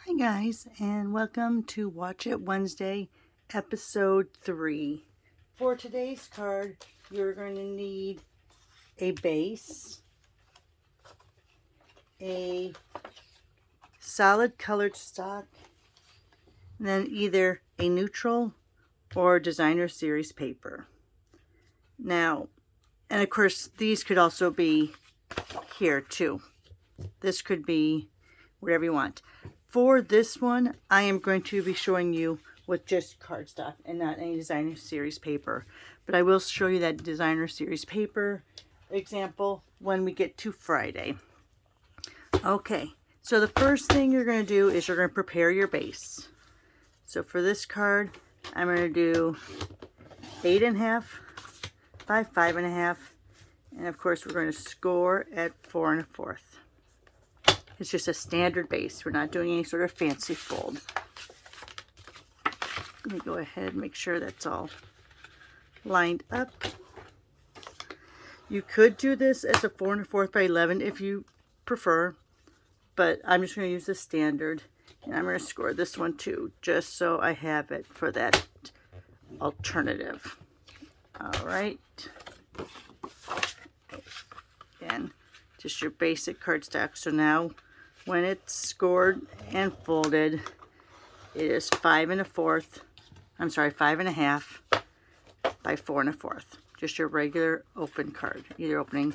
Hi guys, and welcome to Watch It Wednesday, episode 3. For today's card, you're going to need a base, a solid colored stock, and then either a neutral or designer series paper. Now, and of course, these could also be here too. This could be whatever you want. For this one, I am going to be showing you with just cardstock and not any designer series paper. But I will show you that designer series paper example when we get to Friday. Okay, so the first thing you're going to do is you're going to prepare your base. So for this card, I'm going to do 8.5 by 5.5. And of course, we're going to score at 4 1/4. It's just a standard base. We're not doing any sort of fancy fold. Let me go ahead and make sure that's all lined up. You could do this as a 4 1/4 by 11 if you prefer, but I'm just going to use the standard, and I'm going to score this one too, just so I have it for that alternative. All right. Again, just your basic cardstock. So now, when it's scored and folded, it is 5 1/4. I'm sorry, 5.5 by 4 1/4. Just your regular open card. Either opening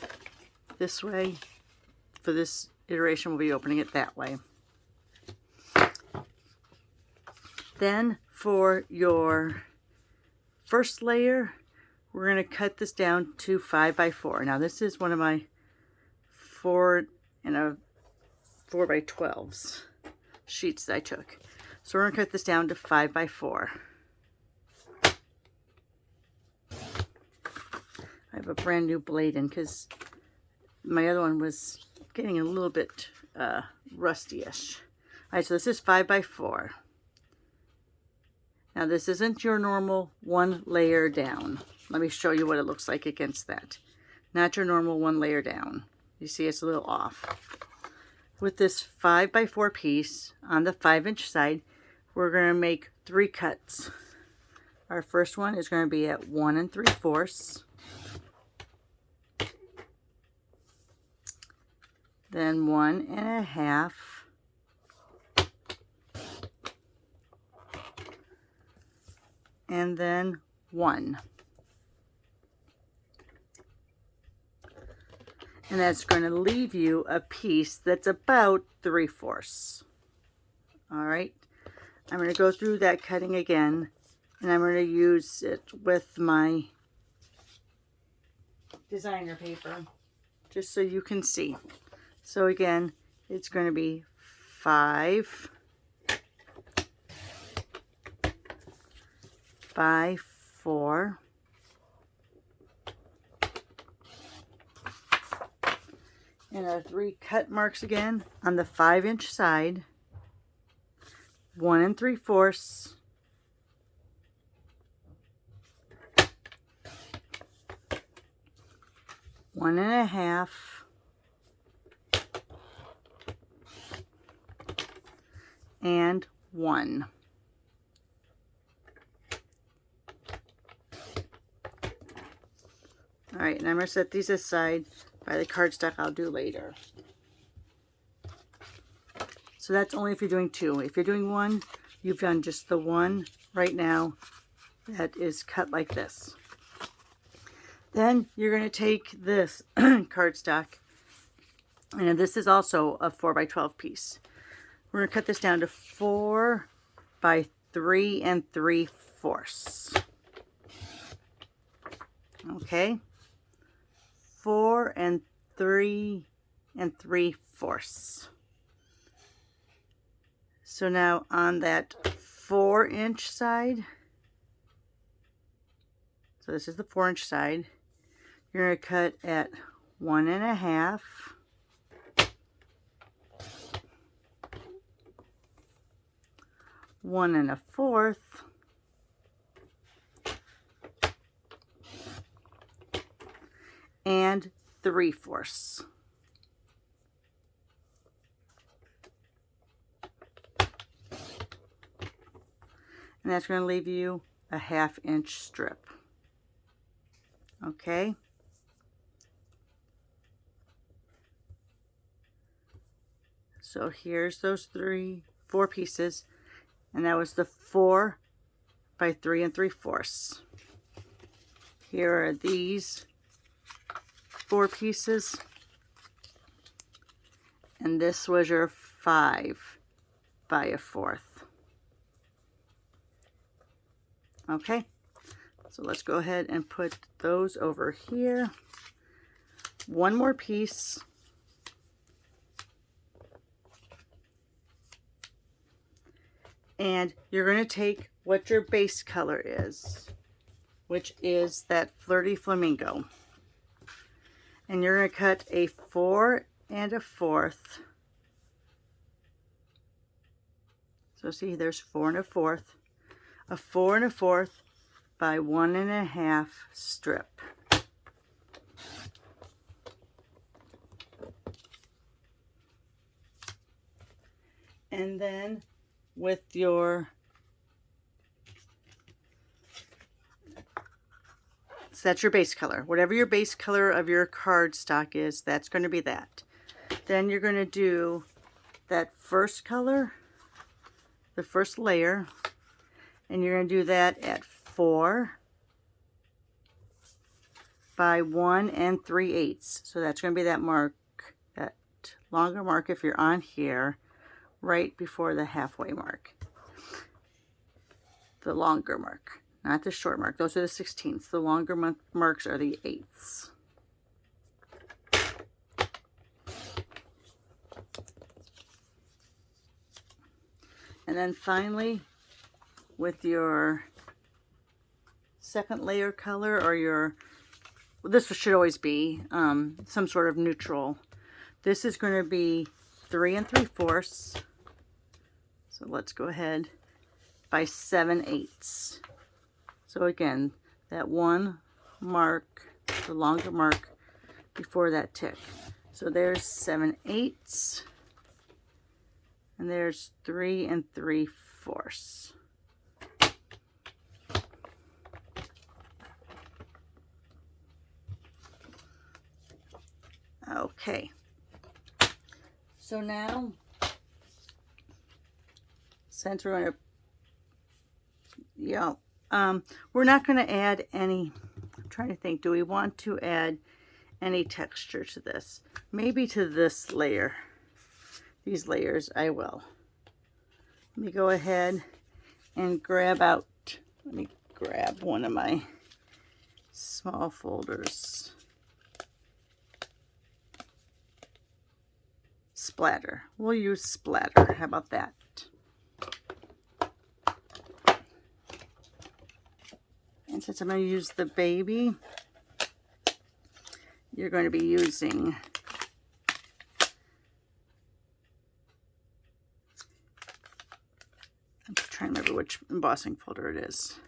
this way. For this iteration, we'll be opening it that way. Then for your first layer, we're going to cut this down to 5 by 4. Now this is one of my 4 by 12s sheets that I took. So we're going to cut this down to 5 by 4. I have a brand new blade in because my other one was getting a little bit rusty-ish. All right, so this is 5 by 4. Now this isn't your normal one layer down. Let me show you what it looks like against that. Not your normal one layer down. You see it's a little off. With this 5 by 4 piece on the 5-inch side, we're going to make 3 cuts. Our first one is going to be at 1 3/4. Then 1 1/2. And then 1. And that's going to leave you a piece that's about 3/4. All right. I'm going to go through that cutting again, and I'm going to use it with my designer paper, just so you can see. So again, it's going to be 5 by 4. And our 3 cut marks again on the 5-inch side. 1 3/4. 1 1/2. And 1. All right, and I'm going to set these aside by the cardstock I'll do later. So that's only if you're doing 2. If you're doing 1, you've done just the one right now that is cut like this. Then you're going to take this cardstock, and this is also a 4 by 12 piece. We're going to cut this down to 4 by 3 3/4. Okay. 4 3 3/4. So now on that 4-inch side, so this is the 4-inch side, you're going to cut at 1 1/2. 1 1/4. And 3/4. And that's going to leave you a 1/2 inch strip. Okay. So here's those 4 pieces, and that was the 4 by 3 3/4. Here are these 4 pieces, and this was your 5 by 1/4. Okay, so let's go ahead and put those over here. One more piece. And you're going to take what your base color is, which is that Flirty Flamingo. And you're going to cut a 4 1/4. So see, there's 4 1/4. A 4 1/4 by 1 1/2 strip. And then with your, so that's your base color. Whatever your base color of your cardstock is, that's going to be that. Then you're going to do that first color, the first layer, and you're going to do that at 4 by 1 3/8. So that's going to be that mark, that longer mark if you're on here, right before the halfway mark. The longer mark, not the short mark. Those are the 16ths. The longer marks are the 8ths. And then finally, with your second layer color, or your, well, this should always be some sort of neutral. This is going to be 3 3/4. So let's go ahead, by 7/8. So again, that one mark, the longer mark before that tick. So there's 7/8, and there's 3 3/4. Okay. So now, since we're going to, we're not going to add any, I'm trying to think, do we want to add any texture to this? Maybe to this layer, these layers I will. Let me go ahead and grab out, let me grab one of my small folders. Splatter. We'll use splatter. How about that? And since I'm going to use the baby, you're going to be using I'm trying to remember which embossing folder it is.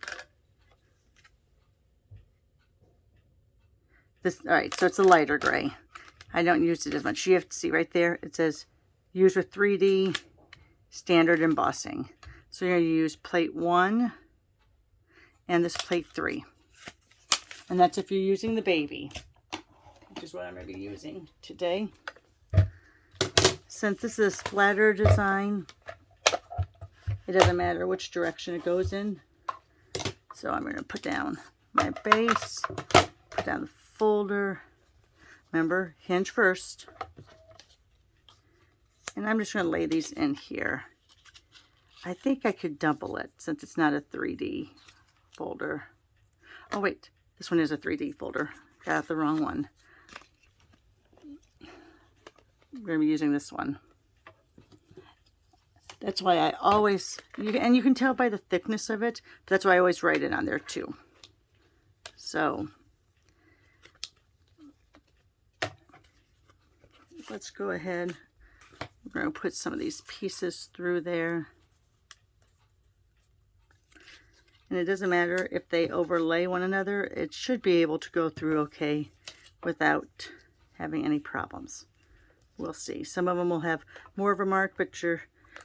This, all right, so it's a lighter gray. I don't use it as much. You have to see right there, it says use with 3D standard embossing. So you're going to use plate 1 and this plate 3. And that's if you're using the baby, which is what I'm going to be using today. Since this is a splatter design, it doesn't matter which direction it goes in. So I'm going to put down my base, put down the folder. Remember, hinge first. And I'm just going to lay these in here. I think I could double it since it's not a 3D folder. Oh wait, this one is a 3D folder. Got the wrong one. We're going to be using this one. That's why I always, and you can tell by the thickness of it, but that's why I always write it on there too. So let's go ahead. We're going to put some of these pieces through there. And it doesn't matter if they overlay one another. It should be able to go through okay without having any problems. We'll see. Some of them will have more of a mark, but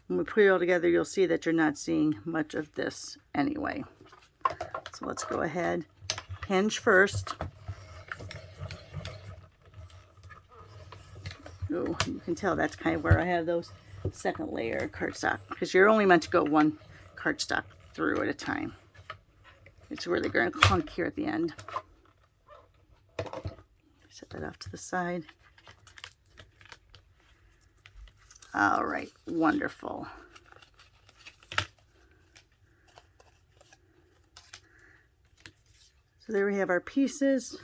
when we put it all together, you'll see that you're not seeing much of this anyway. So let's go ahead, hinge first. Oh, you can tell that's kind of where I have those second layer cardstock, because you're only meant to go one cardstock through at a time. It's really going to clunk here at the end. Set that off to the side. All right, wonderful. So there we have our pieces.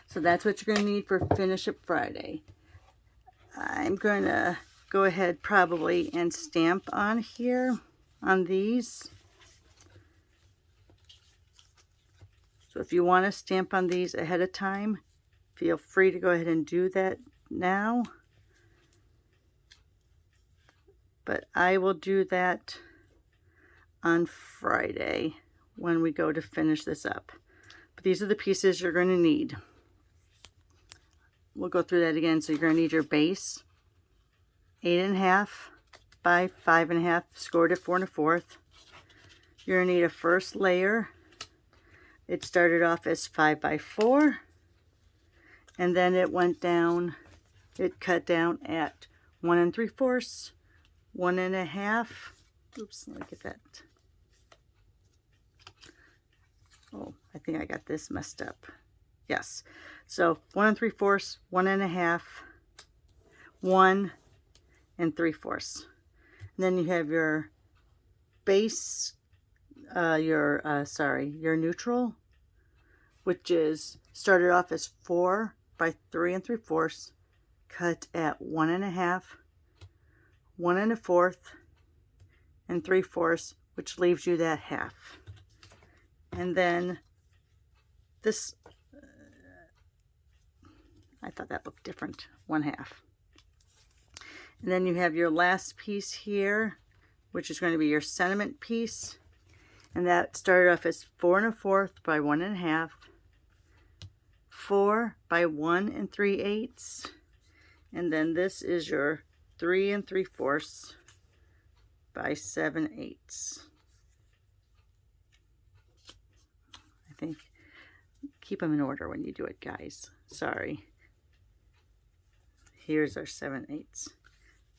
So that's what you're going to need for Finish It Friday. I'm going to go ahead probably and stamp on here, on these. So if you want to stamp on these ahead of time, feel free to go ahead and do that now. But I will do that on Friday when we go to finish this up. But these are the pieces you're going to need. We'll go through that again. So you're going to need your base, 8.5 by 5.5, scored at 4 1/4. You're going to need a first layer. It started off as 5 by 4, and then it went down, it cut down at 1 3/4, 1 1/2. Oops, let me get that. Oh, I think I got this messed up. Yes. So 1 3/4, 1 1/2, 1 3/4. And then you have your base, your neutral, which is started off as 4 by 3 3/4, cut at 1 1/2, 1 1/4, and 3/4, which leaves you that half. And then this, I thought that looked different, 1/2. And then you have your last piece here, which is going to be your sentiment piece. And that started off as 4 1/4 by 1 1/2, 4 by 1 3/8, and then this is your 3 3/4 by 7/8. I think, keep them in order when you do it, guys. Sorry. Here's our 7/8.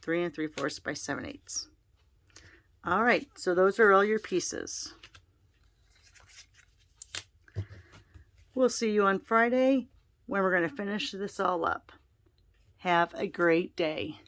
3 3/4 by 7/8. All right, so those are all your pieces. We'll see you on Friday when we're going to finish this all up. Have a great day.